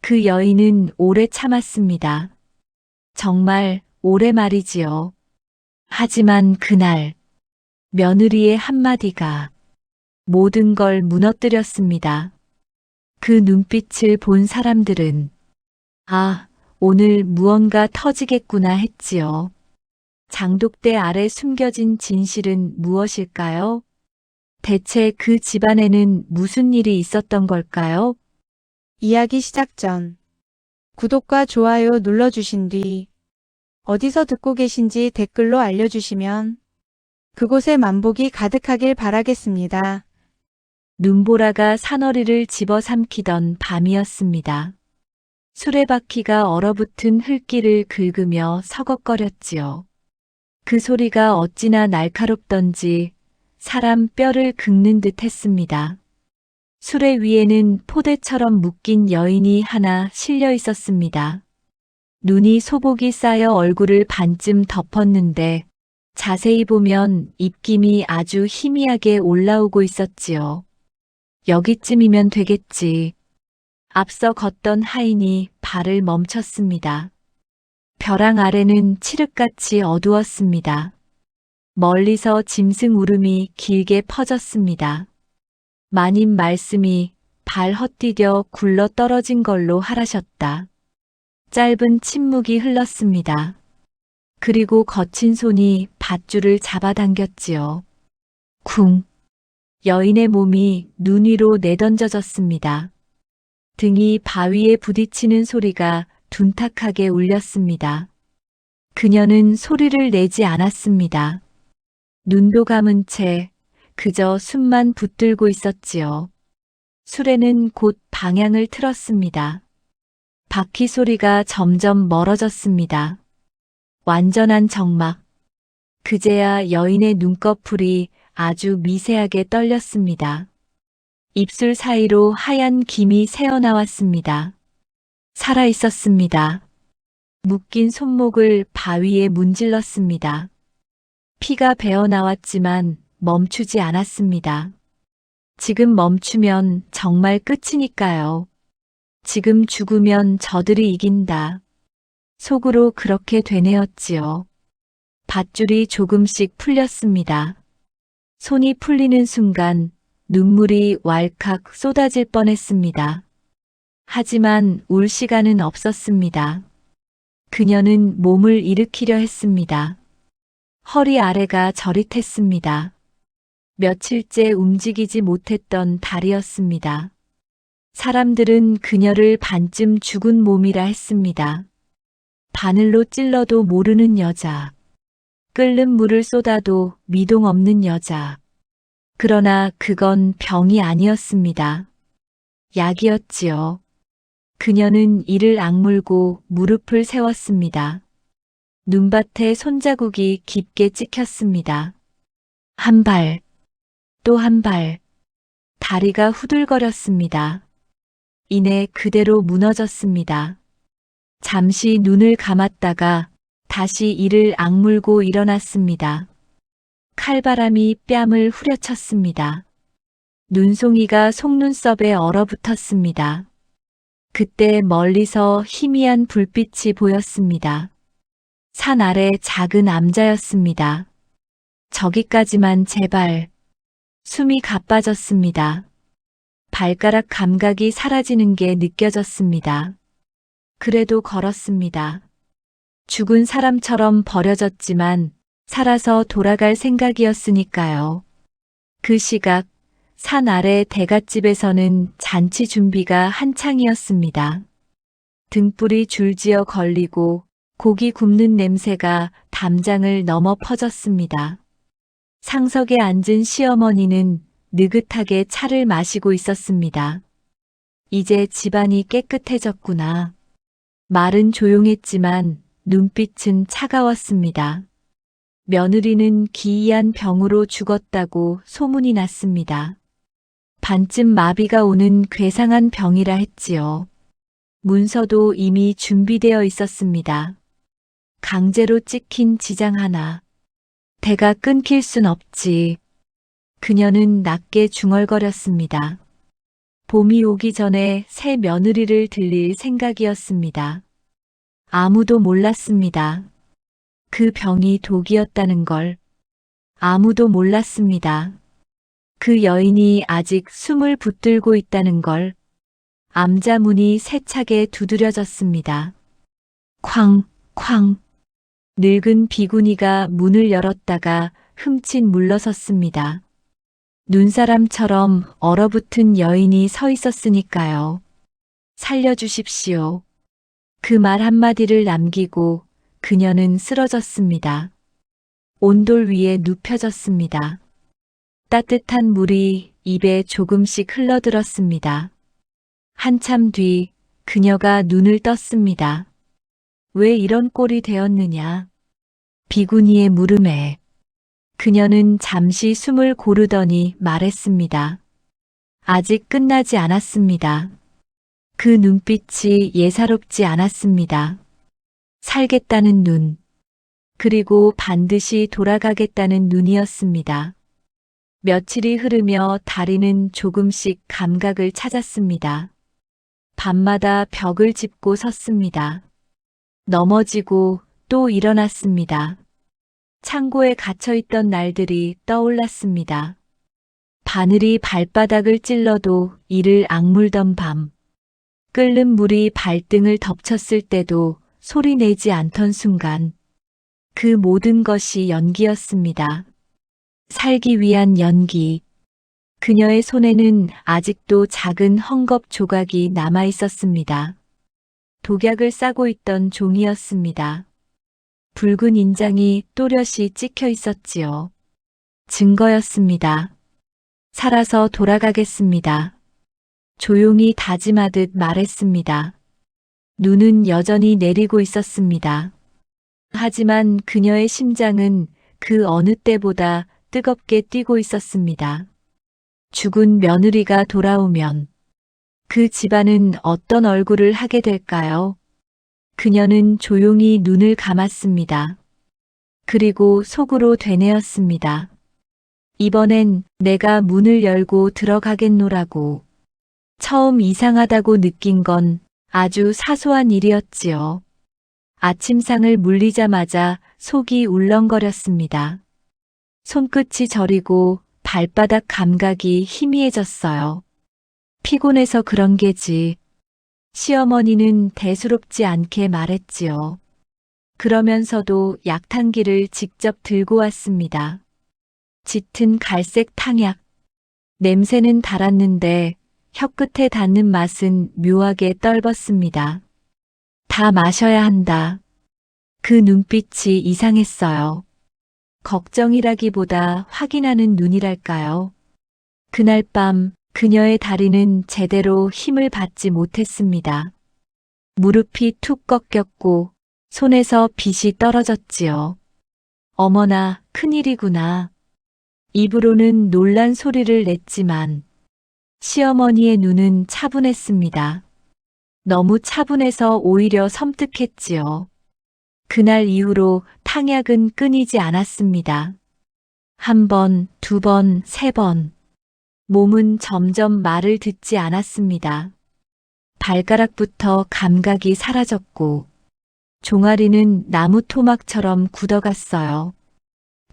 그 여인은 오래 참았습니다. 정말 오래 말이지요. 하지만 그날 며느리의 한마디가 모든 걸 무너뜨렸습니다. 그 눈빛을 본 사람들은 아, 오늘 무언가 터지겠구나 했지요. 장독대 아래 숨겨진 진실은 무엇일까요? 대체 그 집안에는 무슨 일이 있었던 걸까요? 이야기 시작 전 구독과 좋아요 눌러주신 뒤 어디서 듣고 계신지 댓글로 알려주시면 그곳에 만복이 가득하길 바라겠습니다. 눈보라가 사너리를 집어삼키던 밤이었습니다. 수레바퀴가 얼어붙은 흙길을 긁으며 서걱거렸지요. 그 소리가 어찌나 날카롭던지 사람 뼈를 긁는 듯 했습니다. 수레 위에는 포대처럼 묶인 여인이 하나 실려 있었습니다. 눈이 소복이 쌓여 얼굴을 반쯤 덮었는데 자세히 보면 입김이 아주 희미하게 올라오고 있었지요. 여기쯤이면 되겠지. 앞서 걷던 하인이 발을 멈췄습니다. 벼랑 아래는 칠흑같이 어두웠습니다. 멀리서 짐승 울음이 길게 퍼졌습니다. 마님 말씀이 발 헛디뎌 굴러 떨어진 걸로 하라셨다. 짧은 침묵이 흘렀습니다. 그리고 거친 손이 밧줄을 잡아당겼지요. 쿵. 여인의 몸이 눈 위로 내던져졌습니다. 등이 바위에 부딪히는 소리가 둔탁하게 울렸습니다. 그녀는 소리를 내지 않았습니다. 눈도 감은 채 그저 숨만 붙들고 있었지요. 수레는 곧 방향을 틀었습니다. 바퀴 소리가 점점 멀어졌습니다. 완전한 적막. 그제야 여인의 눈꺼풀이 아주 미세하게 떨렸습니다. 입술 사이로 하얀 김이 새어나왔습니다. 살아 있었습니다. 묶인 손목을 바위에 문질렀습니다. 피가 배어 나왔지만 멈추지 않았습니다. 지금 멈추면 정말 끝이니까요. 지금 죽으면 저들이 이긴다. 속으로 그렇게 되뇌었지요. 밧줄이 조금씩 풀렸습니다. 손이 풀리는 순간 눈물이 왈칵 쏟아질 뻔했습니다. 하지만 울 시간은 없었습니다. 그녀는 몸을 일으키려 했습니다. 허리 아래가 저릿했습니다. 며칠째 움직이지 못했던 다리였습니다. 사람들은 그녀를 반쯤 죽은 몸이라 했습니다. 바늘로 찔러도 모르는 여자. 끓는 물을 쏟아도 미동 없는 여자. 그러나 그건 병이 아니었습니다. 약이었지요. 그녀는 이를 악물고 무릎을 세웠습니다. 눈밭에 손자국이 깊게 찍혔습니다. 한 발, 또 한 발. 다리가 후들거렸습니다. 이내 그대로 무너졌습니다. 잠시 눈을 감았다가 다시 이를 악물고 일어났습니다. 칼바람이 뺨을 후려쳤습니다. 눈송이가 속눈썹에 얼어붙었습니다. 그때 멀리서 희미한 불빛이 보였습니다. 산 아래 작은 암자였습니다. 저기까지만 제발. 숨이 가빠졌습니다. 발가락 감각이 사라지는 게 느껴졌습니다. 그래도 걸었습니다. 죽은 사람처럼 버려졌지만 살아서 돌아갈 생각이었으니까요. 그 시각 산 아래 대갓집에서는 잔치 준비가 한창이었습니다. 등불이 줄지어 걸리고 고기 굽는 냄새가 담장을 넘어 퍼졌습니다. 상석에 앉은 시어머니는 느긋하게 차를 마시고 있었습니다. 이제 집안이 깨끗해졌구나. 말은 조용했지만 눈빛은 차가웠습니다. 며느리는 기이한 병으로 죽었다고 소문이 났습니다. 반쯤 마비가 오는 괴상한 병이라 했지요. 문서도 이미 준비되어 있었습니다. 강제로 찍힌 지장 하나. 대가 끊길 순 없지. 그녀는 낮게 중얼거렸습니다. 봄이 오기 전에 새 며느리를 들릴 생각이었습니다. 아무도 몰랐습니다. 그 병이 독이었다는 걸. 아무도 몰랐습니다. 그 여인이 아직 숨을 붙들고 있다는 걸. 암자 문이 세차게 두드려졌습니다. 쾅, 쾅. 늙은 비구니가 문을 열었다가 흠칫 물러섰습니다. 눈사람처럼 얼어붙은 여인이 서 있었으니까요. 살려주십시오. 그 말 한마디를 남기고 그녀는 쓰러졌습니다. 온돌 위에 눕혀졌습니다. 따뜻한 물이 입에 조금씩 흘러들었습니다. 한참 뒤 그녀가 눈을 떴습니다. 왜 이런 꼴이 되었느냐? 비구니의 물음에 그녀는 잠시 숨을 고르더니 말했습니다. 아직 끝나지 않았습니다. 그 눈빛이 예사롭지 않았습니다. 살겠다는 눈, 그리고 반드시 돌아가겠다는 눈이었습니다. 며칠이 흐르며 다리는 조금씩 감각을 찾았습니다. 밤마다 벽을 짚고 섰습니다. 넘어지고 또 일어났습니다. 창고에 갇혀있던 날들이 떠올랐습니다. 바늘이 발바닥을 찔러도 이를 악물던 밤. 끓는 물이 발등을 덮쳤을 때도 소리 내지 않던 순간. 그 모든 것이 연기였습니다. 살기 위한 연기. 그녀의 손에는 아직도 작은 헝겊 조각이 남아 있었습니다. 독약을 싸고 있던 종이였습니다. 붉은 인장이 또렷이 찍혀 있었지요. 증거였습니다. 살아서 돌아가겠습니다. 조용히 다짐하듯 말했습니다. 눈은 여전히 내리고 있었습니다. 하지만 그녀의 심장은 그 어느 때보다 뜨겁게 뛰고 있었습니다. 죽은 며느리가 돌아오면 그 집안은 어떤 얼굴을 하게 될까요? 그녀는 조용히 눈을 감았습니다. 그리고 속으로 되뇌었습니다. 이번엔 내가 문을 열고 들어가겠노라고. 처음 이상하다고 느낀 건 아주 사소한 일이었지요. 아침상을 물리자마자 속이 울렁거렸습니다. 손끝이 저리고 발바닥 감각이 희미해졌어요. 피곤해서 그런 게지. 시어머니는 대수롭지 않게 말했지요. 그러면서도 약탕기를 직접 들고 왔습니다. 짙은 갈색 탕약. 냄새는 달았는데 혀끝에 닿는 맛은 묘하게 떫었습니다. 다 마셔야 한다. 그 눈빛이 이상했어요. 걱정이라기보다 확인하는 눈이랄까요. 그날 밤 그녀의 다리는 제대로 힘을 받지 못했습니다. 무릎이 툭 꺾였고 손에서 빗이 떨어졌지요. 어머나, 큰일이구나. 입으로는 놀란 소리를 냈지만 시어머니의 눈은 차분했습니다. 너무 차분해서 오히려 섬뜩했지요. 그날 이후로 탕약은 끊이지 않았습니다. 한 번, 두 번, 세 번. 몸은 점점 말을 듣지 않았습니다. 발가락부터 감각이 사라졌고 종아리는 나무 토막처럼 굳어갔어요.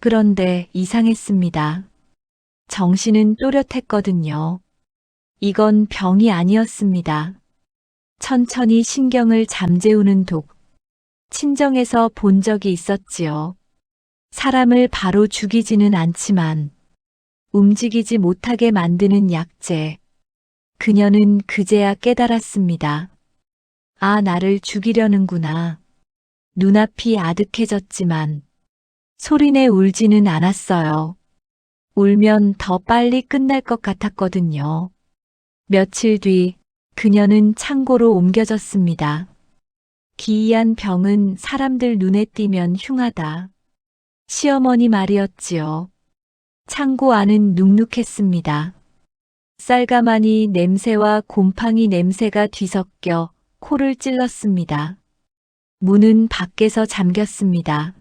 그런데 이상했습니다. 정신은 또렷했거든요. 이건 병이 아니었습니다. 천천히 신경을 잠재우는 독. 친정에서 본 적이 있었지요. 사람을 바로 죽이지는 않지만 움직이지 못하게 만드는 약재. 그녀는 그제야 깨달았습니다. 아, 나를 죽이려는구나. 눈앞이 아득해졌지만 소리내 울지는 않았어요. 울면 더 빨리 끝날 것 같았거든요. 며칠 뒤 그녀는 창고로 옮겨졌습니다. 기이한 병은 사람들 눈에 띄면 흉하다. 시어머니 말이었지요. 창고 안은 눅눅했습니다. 쌀가마니 냄새와 곰팡이 냄새가 뒤섞여 코를 찔렀습니다. 문은 밖에서 잠겼습니다.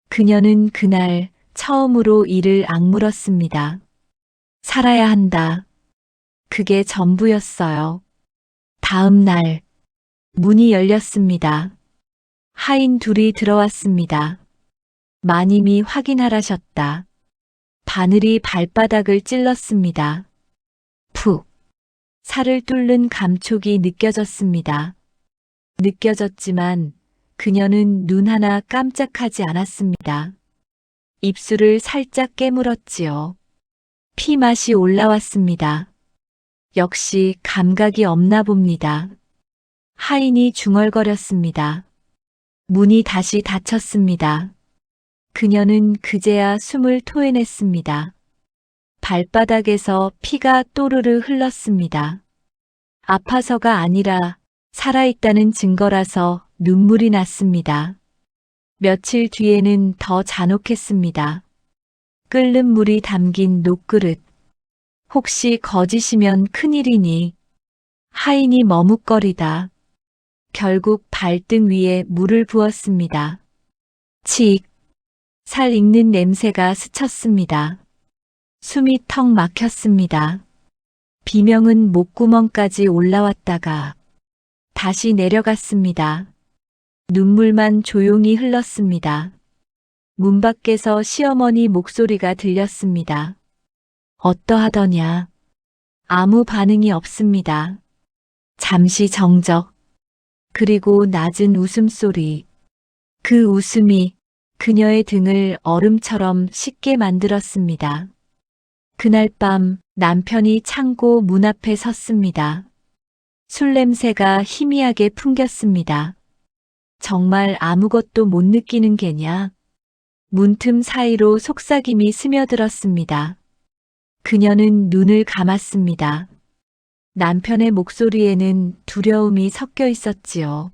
그녀는 그날 처음으로 이를 악물었습니다. 살아야 한다. 그게 전부였어요. 다음 날, 문이 열렸습니다. 하인 둘이 들어왔습니다. 마님이 확인하라셨다. 바늘이 발바닥을 찔렀습니다. 푹. 살을 뚫는 감촉이 느껴졌습니다. 느껴졌지만 그녀는 눈 하나 깜짝하지 않았습니다. 입술을 살짝 깨물었지요. 피 맛이 올라왔습니다. 역시 감각이 없나 봅니다. 하인이 중얼거렸습니다. 문이 다시 닫혔습니다. 그녀는 그제야 숨을 토해냈습니다. 발바닥에서 피가 또르르 흘렀습니다. 아파서가 아니라 살아있다는 증거라서 눈물이 났습니다. 며칠 뒤에는 더 잔혹했습니다. 끓는 물이 담긴 녹그릇. 혹시 거짓이면 큰일이니. 하인이 머뭇거리다. 결국 발등 위에 물을 부었습니다. 칙. 살 익는 냄새가 스쳤습니다. 숨이 턱 막혔습니다. 비명은 목구멍까지 올라왔다가 다시 내려갔습니다. 눈물만 조용히 흘렀습니다. 문 밖에서 시어머니 목소리가 들렸습니다. 어떠하더냐? 아무 반응이 없습니다. 잠시 정적. 그리고 낮은 웃음소리. 그 웃음이 그녀의 등을 얼음처럼 식게 만들었습니다. 그날 밤 남편이 창고 문 앞에 섰습니다. 술 냄새가 희미하게 풍겼습니다. 정말 아무것도 못 느끼는 게냐? 문틈 사이로 속삭임이 스며들었습니다. 그녀는 눈을 감았습니다. 남편의 목소리에는 두려움이 섞여 있었지요.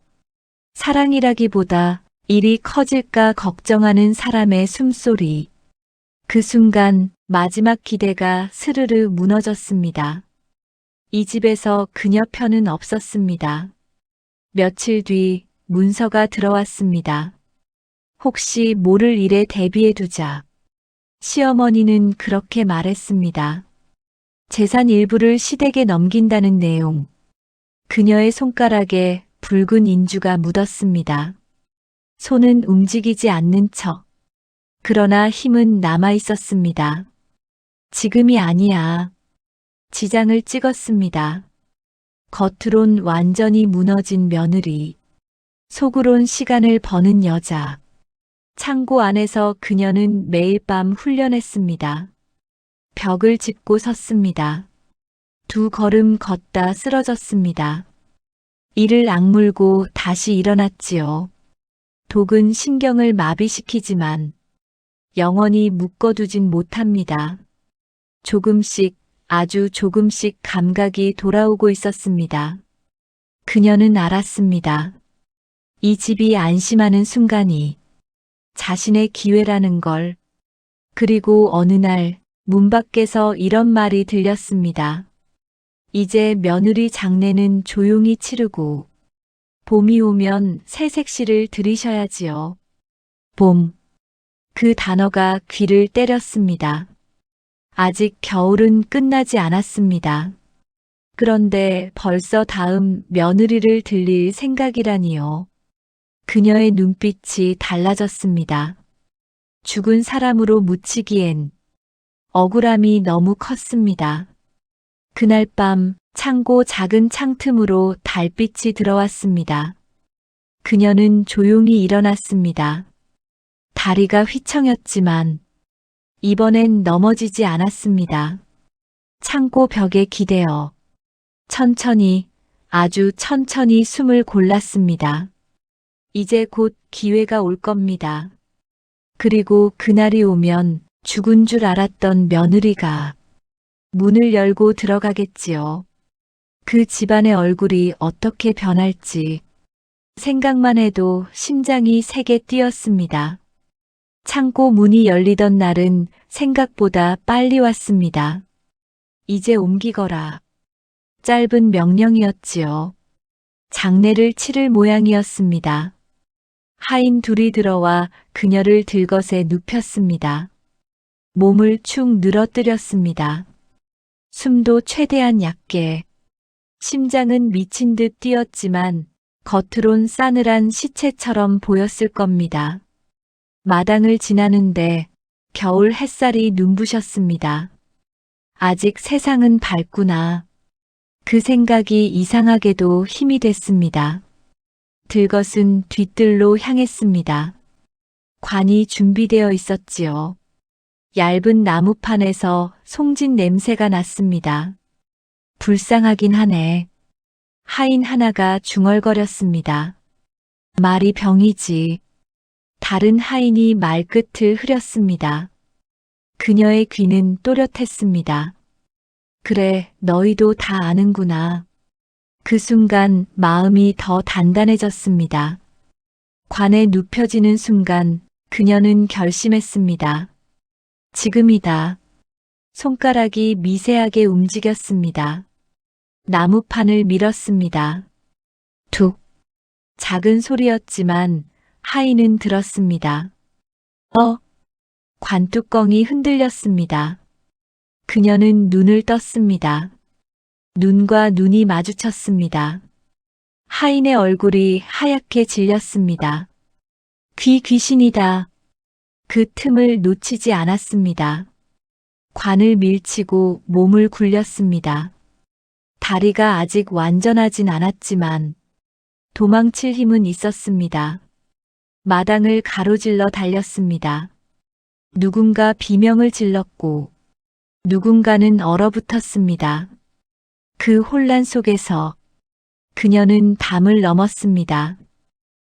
사랑이라기보다 일이 커질까 걱정하는 사람의 숨소리. 그 순간 마지막 기대가 스르르 무너졌습니다. 이 집에서 그녀 편은 없었습니다. 며칠 뒤 문서가 들어왔습니다. 혹시 모를 일에 대비해 두자. 시어머니는 그렇게 말했습니다. 재산 일부를 시댁에 넘긴다는 내용. 그녀의 손가락에 붉은 인주가 묻었습니다. 손은 움직이지 않는 척. 그러나 힘은 남아 있었습니다. 지금이 아니야. 지장을 찍었습니다. 겉으론 완전히 무너진 며느리. 속으론 시간을 버는 여자. 창고 안에서 그녀는 매일 밤 훈련했습니다. 벽을 짚고 섰습니다. 두 걸음 걷다 쓰러졌습니다. 이를 악물고 다시 일어났지요. 독은 신경을 마비시키지만 영원히 묶어두진 못합니다. 조금씩, 아주 조금씩 감각이 돌아오고 있었습니다. 그녀는 알았습니다. 이 집이 안심하는 순간이 자신의 기회라는 걸. 그리고 어느 날 문 밖에서 이런 말이 들렸습니다. 이제 며느리 장례는 조용히 치르고 봄이 오면 새색시를 들이셔야지요. 봄. 그 단어가 귀를 때렸습니다. 아직 겨울은 끝나지 않았습니다. 그런데 벌써 다음 며느리를 들릴 생각이라니요. 그녀의 눈빛이 달라졌습니다. 죽은 사람으로 묻히기엔 억울함이 너무 컸습니다. 그날 밤 창고 작은 창틈으로 달빛이 들어왔습니다. 그녀는 조용히 일어났습니다. 다리가 휘청였지만 이번엔 넘어지지 않았습니다. 창고 벽에 기대어 천천히, 아주 천천히 숨을 골랐습니다. 이제 곧 기회가 올 겁니다. 그리고 그날이 오면 죽은 줄 알았던 며느리가 문을 열고 들어가겠지요. 그 집안의 얼굴이 어떻게 변할지 생각만 해도 심장이 세게 뛰었습니다. 창고 문이 열리던 날은 생각보다 빨리 왔습니다. 이제 옮기거라. 짧은 명령이었지요. 장례를 치를 모양이었습니다. 하인 둘이 들어와 그녀를 들것에 눕혔습니다. 몸을 축 늘어뜨렸습니다. 숨도 최대한 얕게. 심장은 미친 듯 뛰었지만 겉으론 싸늘한 시체처럼 보였을 겁니다. 마당을 지나는데 겨울 햇살이 눈부셨습니다. 아직 세상은 밝구나. 그 생각이 이상하게도 힘이 됐습니다. 들것은 뒤뜰로 향했습니다. 관이 준비되어 있었지요. 얇은 나무판에서 송진 냄새가 났습니다. 불쌍하긴 하네. 하인 하나가 중얼거렸습니다. 말이 병이지. 다른 하인이 말끝을 흐렸습니다. 그녀의 귀는 또렷했습니다. 그래, 너희도 다 아는구나. 그 순간 마음이 더 단단해졌습니다. 관에 눕혀지는 순간 그녀는 결심했습니다. 지금이다. 손가락이 미세하게 움직였습니다. 나무판을 밀었습니다. 툭. 작은 소리였지만 하인은 들었습니다. 관뚜껑이 흔들렸습니다. 그녀는 눈을 떴습니다. 눈과 눈이 마주쳤습니다. 하인의 얼굴이 하얗게 질렸습니다. 귀신이다. 그 틈을 놓치지 않았습니다. 관을 밀치고 몸을 굴렸습니다. 다리가 아직 완전하진 않았지만 도망칠 힘은 있었습니다. 마당을 가로질러 달렸습니다. 누군가 비명을 질렀고 누군가는 얼어붙었습니다. 그 혼란 속에서 그녀는 담을 넘었습니다.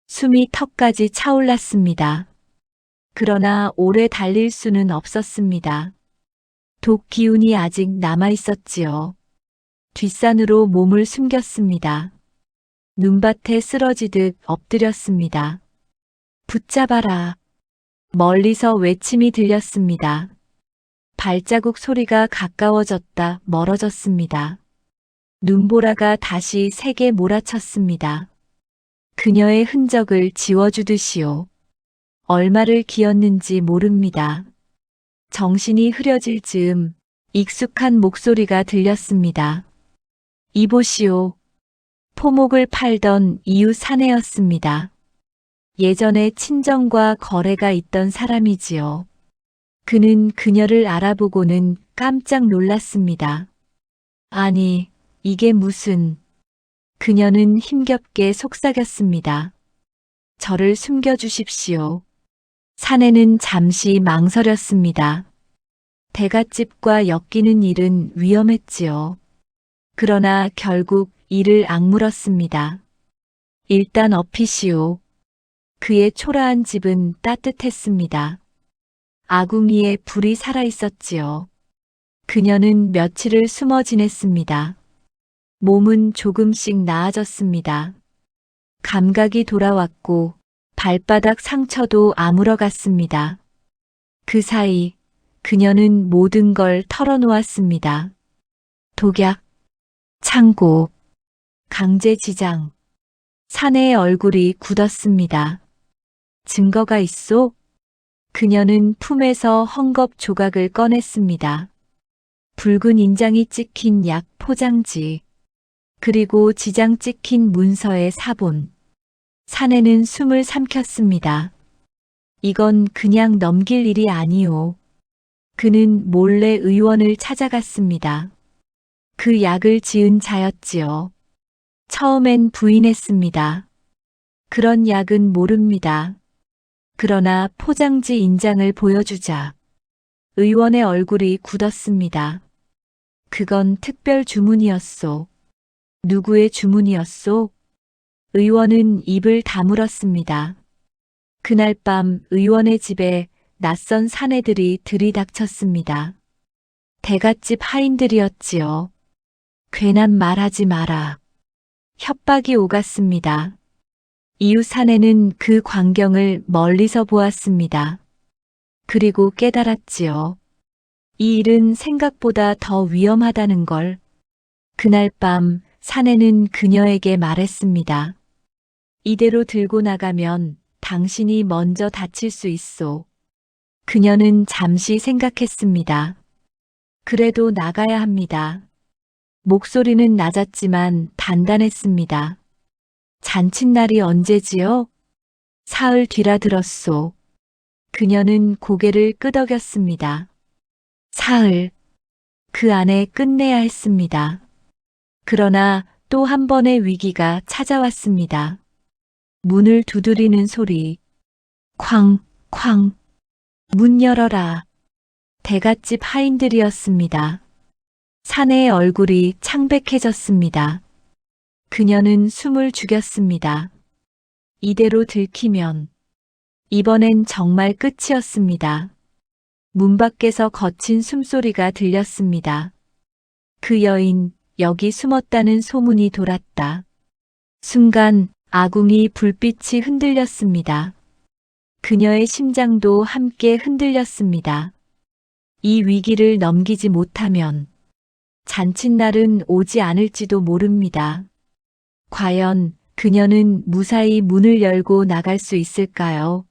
숨이 턱까지 차올랐습니다. 그러나 오래 달릴 수는 없었습니다. 독 기운이 아직 남아 있었지요. 뒷산으로 몸을 숨겼습니다. 눈밭에 쓰러지듯 엎드렸습니다. 붙잡아라. 멀리서 외침이 들렸습니다. 발자국 소리가 가까워졌다 멀어졌습니다. 눈보라가 다시 세게 몰아쳤습니다. 그녀의 흔적을 지워주듯이요. 얼마를 기었는지 모릅니다. 정신이 흐려질 즈음 익숙한 목소리가 들렸습니다. 이보시오. 포목을 팔던 이웃 사내였습니다. 예전에 친정과 거래가 있던 사람이지요. 그는 그녀를 알아보고는 깜짝 놀랐습니다. 아니, 이게 무슨... 그녀는 힘겹게 속삭였습니다. 저를 숨겨주십시오. 사내는 잠시 망설였습니다. 대갓집과 엮이는 일은 위험했지요. 그러나 결국 이를 악물었습니다. 일단 업히시오. 그의 초라한 집은 따뜻했습니다. 아궁이에 불이 살아있었지요. 그녀는 며칠을 숨어 지냈습니다. 몸은 조금씩 나아졌습니다. 감각이 돌아왔고 발바닥 상처도 아물어갔습니다. 그 사이 그녀는 모든 걸 털어놓았습니다. 독약, 창고, 강제지장. 사내의 얼굴이 굳었습니다. 증거가 있소? 그녀는 품에서 헝겊 조각을 꺼냈습니다. 붉은 인장이 찍힌 약 포장지, 그리고 지장 찍힌 문서의 사본. 사내는 숨을 삼켰습니다. 이건 그냥 넘길 일이 아니오. 그는 몰래 의원을 찾아갔습니다. 그 약을 지은 자였지요. 처음엔 부인했습니다. 그런 약은 모릅니다. 그러나 포장지 인장을 보여주자 의원의 얼굴이 굳었습니다. 그건 특별 주문이었소. 누구의 주문이었소? 의원은 입을 다물었습니다. 그날 밤 의원의 집에 낯선 사내들이 들이닥쳤습니다. 대갓집 하인들이었지요. 괜한 말하지 마라. 협박이 오갔습니다. 이웃 사내는 그 광경을 멀리서 보았습니다. 그리고 깨달았지요. 이 일은 생각보다 더 위험하다는 걸. 그날 밤 사내는 그녀에게 말했습니다. 이대로 들고 나가면 당신이 먼저 다칠 수 있소. 그녀는 잠시 생각했습니다. 그래도 나가야 합니다. 목소리는 낮았지만 단단했습니다. 잔칫날이 언제지요? 사흘 뒤라 들었소. 그녀는 고개를 끄덕였습니다. 사흘. 그 안에 끝내야 했습니다. 그러나 또 한 번의 위기가 찾아왔습니다. 문을 두드리는 소리. 쾅, 쾅. 문 열어라. 대갓집 하인들이었습니다. 사내의 얼굴이 창백해졌습니다. 그녀는 숨을 죽였습니다. 이대로 들키면 이번엔 정말 끝이었습니다. 문 밖에서 거친 숨소리가 들렸습니다. 그 여인 여기 숨었다는 소문이 돌았다. 순간 아궁이 불빛이 흔들렸습니다. 그녀의 심장도 함께 흔들렸습니다. 이 위기를 넘기지 못하면 잔칫날은 오지 않을지도 모릅니다. 과연 그녀는 무사히 문을 열고 나갈 수 있을까요?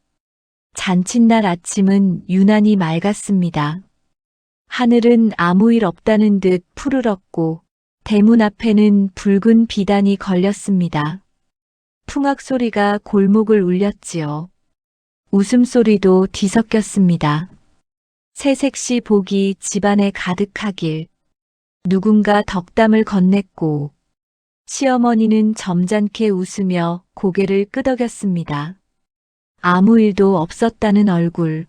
잔칫날 아침은 유난히 맑았습니다. 하늘은 아무 일 없다는 듯 푸르렀고 대문 앞에는 붉은 비단이 걸렸습니다. 풍악 소리가 골목을 울렸지요. 웃음소리도 뒤섞였습니다. 새색시 복이 집안에 가득하길. 누군가 덕담을 건넸고 시어머니는 점잖게 웃으며 고개를 끄덕였습니다. 아무 일도 없었다는 얼굴.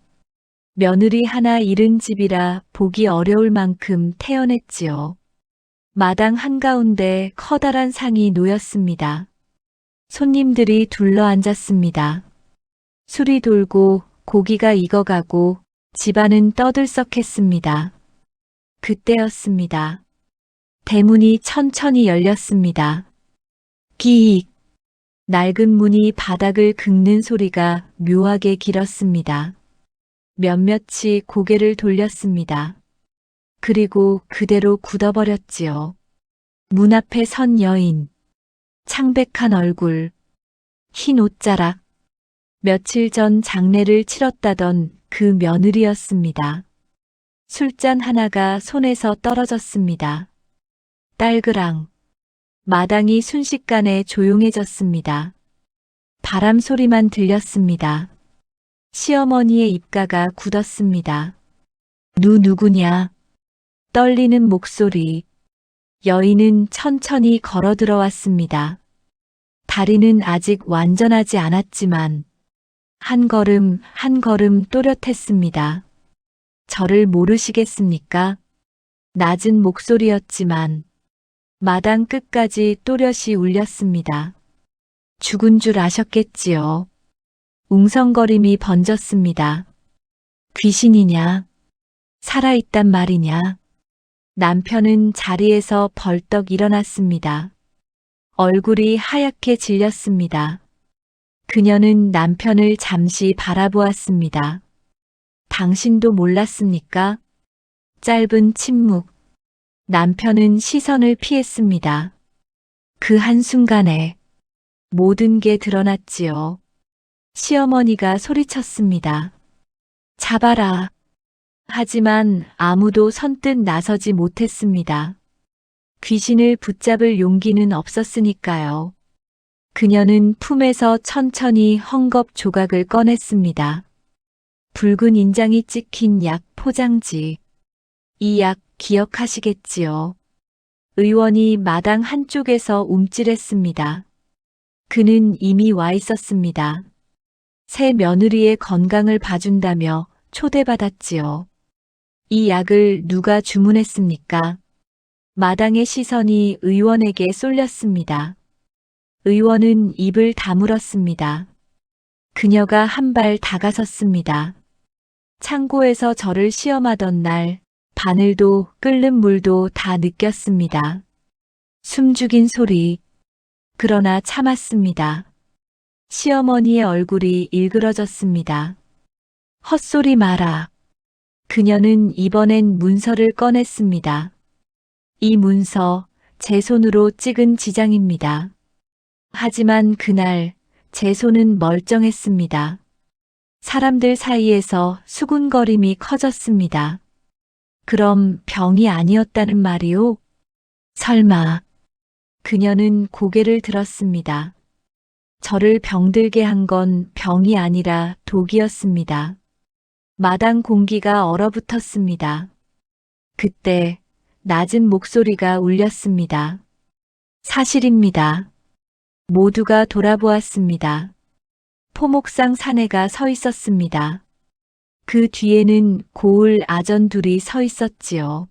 며느리 하나 잃은 집이라 보기 어려울 만큼 태연했지요. 마당 한가운데 커다란 상이 놓였습니다. 손님들이 둘러앉았습니다. 술이 돌고 고기가 익어가고 집안은 떠들썩했습니다. 그때였습니다. 대문이 천천히 열렸습니다. 기익. 낡은 문이 바닥을 긁는 소리가 묘하게 길었습니다. 몇몇이 고개를 돌렸습니다. 그리고 그대로 굳어버렸지요. 문 앞에 선 여인. 창백한 얼굴. 흰 옷자락. 며칠 전 장례를 치렀다던 그 며느리였습니다. 술잔 하나가 손에서 떨어졌습니다. 딸그랑. 마당이 순식간에 조용해졌습니다. 바람 소리만 들렸습니다. 시어머니의 입가가 굳었습니다. 누구냐? 떨리는 목소리. 여인은 천천히 걸어 들어왔습니다. 다리는 아직 완전하지 않았지만 한 걸음 한 걸음 또렷했습니다. 저를 모르시겠습니까? 낮은 목소리였지만 마당 끝까지 또렷이 울렸습니다. 죽은 줄 아셨겠지요. 웅성거림이 번졌습니다. 귀신이냐? 살아있단 말이냐? 남편은 자리에서 벌떡 일어났습니다. 얼굴이 하얗게 질렸습니다. 그녀는 남편을 잠시 바라보았습니다. 당신도 몰랐습니까? 짧은 침묵. 남편은 시선을 피했습니다. 그 한순간에 모든 게 드러났지요. 시어머니가 소리쳤습니다. 잡아라. 하지만 아무도 선뜻 나서지 못했습니다. 귀신을 붙잡을 용기는 없었으니까요. 그녀는 품에서 천천히 헝겊 조각을 꺼냈습니다. 붉은 인장이 찍힌 약 포장지. 이 약 기억하시겠지요? 의원이 마당 한쪽에서 움찔했습니다. 그는 이미 와 있었습니다. 새 며느리의 건강을 봐준다며 초대받았지요. 이 약을 누가 주문했습니까? 마당의 시선이 의원에게 쏠렸습니다. 의원은 입을 다물었습니다. 그녀가 한 발 다가섰습니다. 창고에서 저를 시험하던 날 바늘도 끓는 물도 다 느꼈습니다. 숨죽인 소리. 그러나 참았습니다. 시어머니의 얼굴이 일그러졌습니다. 헛소리 마라. 그녀는 이번엔 문서를 꺼냈습니다. 이 문서 제 손으로 찍은 지장입니다. 하지만 그날 제 손은 멀쩡했습니다. 사람들 사이에서 수군거림이 커졌습니다. 그럼 병이 아니었다는 말이오? 설마. 그녀는 고개를 들었습니다. 저를 병들게 한 건 병이 아니라 독이었습니다. 마당 공기가 얼어붙었습니다. 그때 낮은 목소리가 울렸습니다. 사실입니다. 모두가 돌아보았습니다. 포목상 사내가 서 있었습니다. 그 뒤에는 고을 아전 둘이 서 있었지요.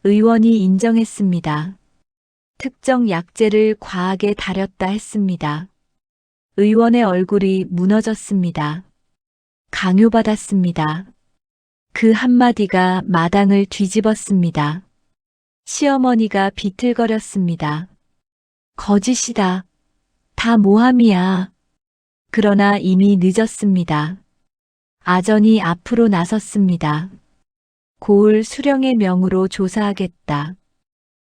의원이 인정했습니다. 특정 약재를 과하게 다렸다 했습니다. 의원의 얼굴이 무너졌습니다. 강요받았습니다. 그 한마디가 마당을 뒤집었습니다. 시어머니가 비틀거렸습니다. 거짓이다. 다 모함이야. 그러나 이미 늦었습니다. 아전이 앞으로 나섰습니다. 고을 수령의 명으로 조사하겠다.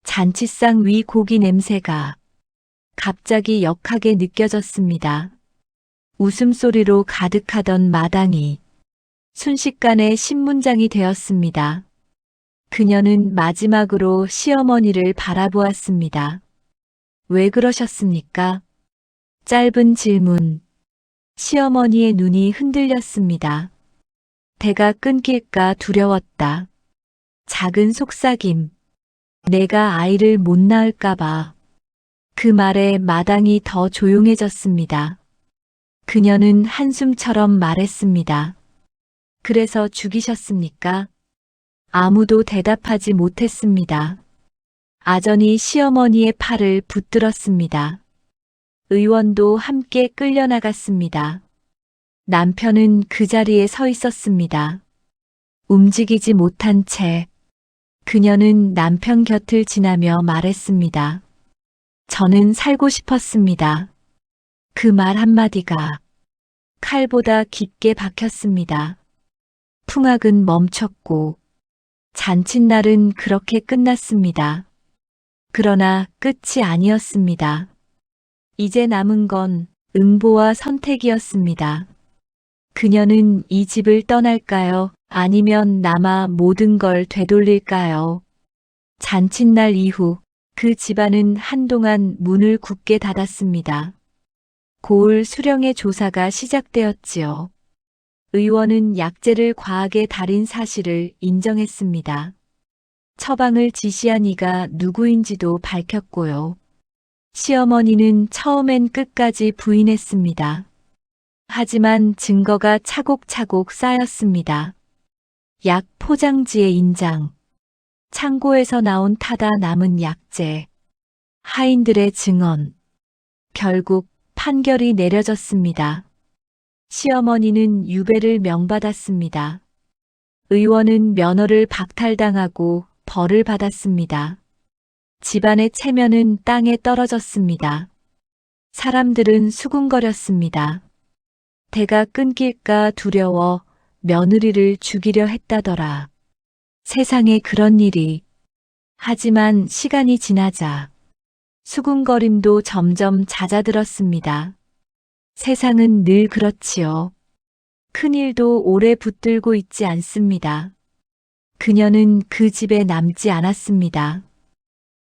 잔치상 위 고기 냄새가 갑자기 역하게 느껴졌습니다. 웃음소리로 가득하던 마당이 순식간에 신문장이 되었습니다. 그녀는 마지막으로 시어머니를 바라보았습니다. 왜 그러셨습니까? 짧은 질문. 시어머니의 눈이 흔들렸습니다. 대가 끊길까 두려웠다. 작은 속삭임. 내가 아이를 못 낳을까봐. 그 말에 마당이 더 조용해졌습니다. 그녀는 한숨처럼 말했습니다. 그래서 죽이셨습니까? 아무도 대답하지 못했습니다. 아전이 시어머니의 팔을 붙들었습니다. 의원도 함께 끌려나갔습니다. 남편은 그 자리에 서 있었습니다. 움직이지 못한 채 그녀는 남편 곁을 지나며 말했습니다. 저는 살고 싶었습니다. 그 말 한마디가 칼보다 깊게 박혔습니다. 풍악은 멈췄고 잔칫날은 그렇게 끝났습니다. 그러나 끝이 아니었습니다. 이제 남은 건 응보와 선택이었습니다. 그녀는 이 집을 떠날까요? 아니면 남아 모든 걸 되돌릴까요? 잔칫날 이후 그 집안은 한동안 문을 굳게 닫았습니다. 고을 수령의 조사가 시작되었지요. 의원은 약재를 과하게 다린 사실을 인정했습니다. 처방을 지시한 이가 누구인지도 밝혔고요. 시어머니는 처음엔 끝까지 부인했습니다. 하지만 증거가 차곡차곡 쌓였습니다. 약 포장지의 인장, 창고에서 나온 타다 남은 약재, 하인들의 증언. 결국 판결이 내려졌습니다. 시어머니는 유배를 명받았습니다. 의원은 면허를 박탈당하고 벌을 받았습니다. 집안의 체면은 땅에 떨어졌습니다. 사람들은 수군거렸습니다. 대가 끊길까 두려워 며느리를 죽이려 했다더라. 세상에 그런 일이. 하지만 시간이 지나자 수군거림도 점점 잦아들었습니다. 세상은 늘 그렇지요. 큰일도 오래 붙들고 있지 않습니다. 그녀는 그 집에 남지 않았습니다.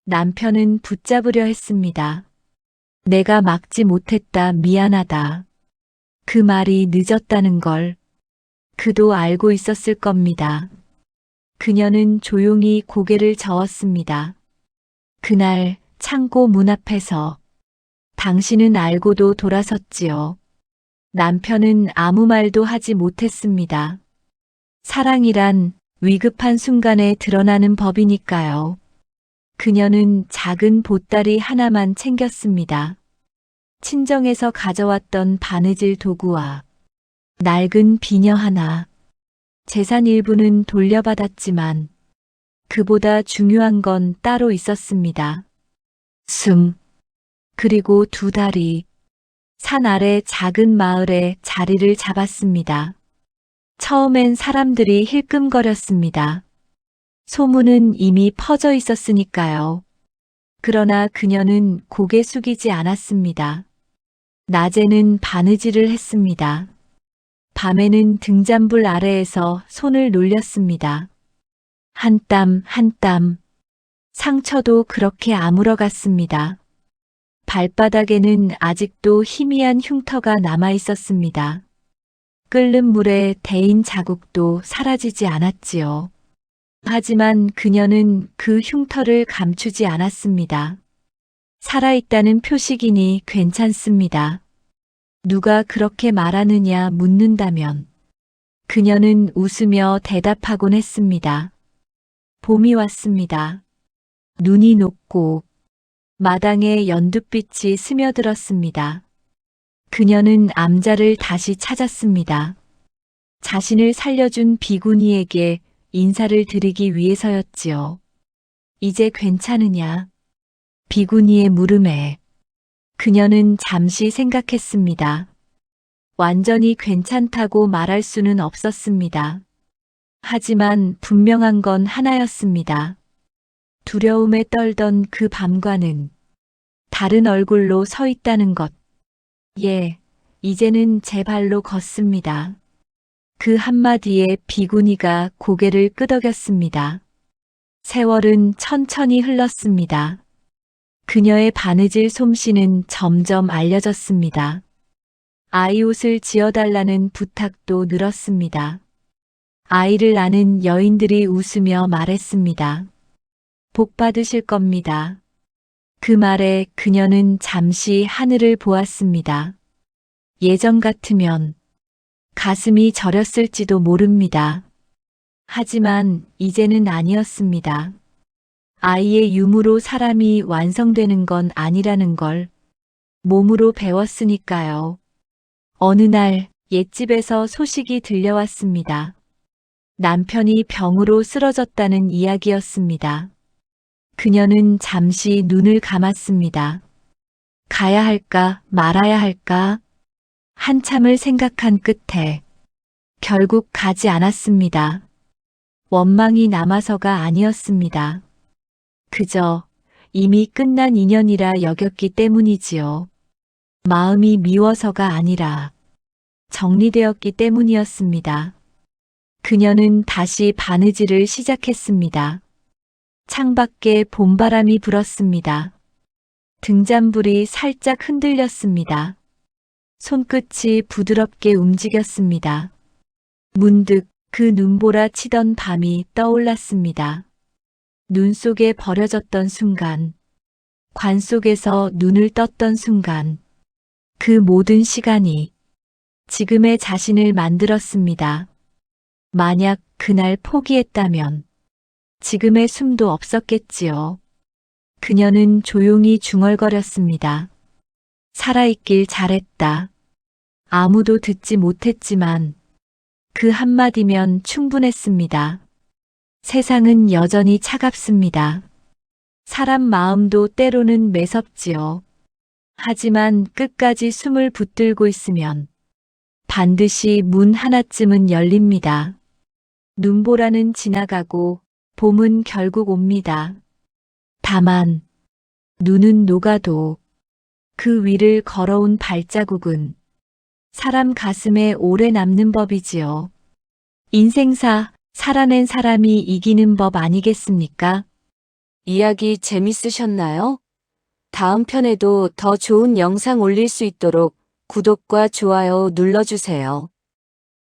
남편은 붙잡으려 했습니다. 내가 막지 못했다, 미안하다. 그 말이 늦었다는 걸 그도 알고 있었을 겁니다. 그녀는 조용히 고개를 저었습니다. 그날 창고 문 앞에서 당신은 알고도 돌아섰지요. 남편은 아무 말도 하지 못했습니다. 사랑이란 위급한 순간에 드러나는 법이니까요. 그녀는 작은 보따리 하나만 챙겼습니다. 친정에서 가져왔던 바느질 도구와 낡은 비녀 하나. 재산 일부는 돌려받았지만 그보다 중요한 건 따로 있었습니다. 숨. 그리고 두 다리. 산 아래 작은 마을에 자리를 잡았습니다. 처음엔 사람들이 힐끔거렸습니다. 소문은 이미 퍼져 있었으니까요. 그러나 그녀는 고개 숙이지 않았습니다. 낮에는 바느질을 했습니다. 밤에는 등잔불 아래에서 손을 놀렸습니다. 한 땀 한 땀. 상처도 그렇게 아물어갔습니다. 발바닥에는 아직도 희미한 흉터가 남아 있었습니다. 끓는 물에 데인 자국도 사라지지 않았지요. 하지만 그녀는 그 흉터를 감추지 않았습니다. 살아있다는 표식이니 괜찮습니다. 누가 그렇게 말하느냐 묻는다면 그녀는 웃으며 대답하곤 했습니다. 봄이 왔습니다. 눈이 녹고 마당에 연두빛이 스며들었습니다. 그녀는 암자를 다시 찾았습니다. 자신을 살려준 비구니에게 인사를 드리기 위해서였지요. 이제 괜찮으냐? 비구니의 물음에 그녀는 잠시 생각했습니다. 완전히 괜찮다고 말할 수는 없었습니다. 하지만 분명한 건 하나였습니다. 두려움에 떨던 그 밤과는 다른 얼굴로 서 있다는 것. 예, 이제는 제 발로 걷습니다. 그 한마디에 비구니가 고개를 끄덕였습니다. 세월은 천천히 흘렀습니다. 그녀의 바느질 솜씨는 점점 알려졌습니다. 아이 옷을 지어달라는 부탁도 늘었습니다. 아이를 낳은 여인들이 웃으며 말했습니다. 복 받으실 겁니다. 그 말에 그녀는 잠시 하늘을 보았습니다. 예전 같으면 가슴이 저렸을지도 모릅니다. 하지만 이제는 아니었습니다. 아이의 유무로 사람이 완성되는 건 아니라는 걸 몸으로 배웠으니까요. 어느 날 옛집에서 소식이 들려왔습니다. 남편이 병으로 쓰러졌다는 이야기였습니다. 그녀는 잠시 눈을 감았습니다. 가야 할까 말아야 할까? 한참을 생각한 끝에 결국 가지 않았습니다. 원망이 남아서가 아니었습니다. 그저 이미 끝난 인연이라 여겼기 때문이지요. 마음이 미워서가 아니라 정리되었기 때문이었습니다. 그녀는 다시 바느질을 시작했습니다. 창밖에 봄바람이 불었습니다. 등잔불이 살짝 흔들렸습니다. 손끝이 부드럽게 움직였습니다. 문득 그 눈보라 치던 밤이 떠올랐습니다. 눈 속에 버려졌던 순간, 관 속에서 눈을 떴던 순간, 그 모든 시간이 지금의 자신을 만들었습니다. 만약 그날 포기했다면 지금의 숨도 없었겠지요. 그녀는 조용히 중얼거렸습니다. 살아있길 잘했다. 아무도 듣지 못했지만 그 한마디면 충분했습니다. 세상은 여전히 차갑습니다. 사람 마음도 때로는 매섭지요. 하지만 끝까지 숨을 붙들고 있으면 반드시 문 하나쯤은 열립니다. 눈보라는 지나가고 봄은 결국 옵니다. 다만 눈은 녹아도 그 위를 걸어온 발자국은 사람 가슴에 오래 남는 법이지요. 인생사 살아낸 사람이 이기는 법 아니겠습니까? 이야기 재밌으셨나요? 다음 편에도 더 좋은 영상 올릴 수 있도록 구독과 좋아요 눌러주세요.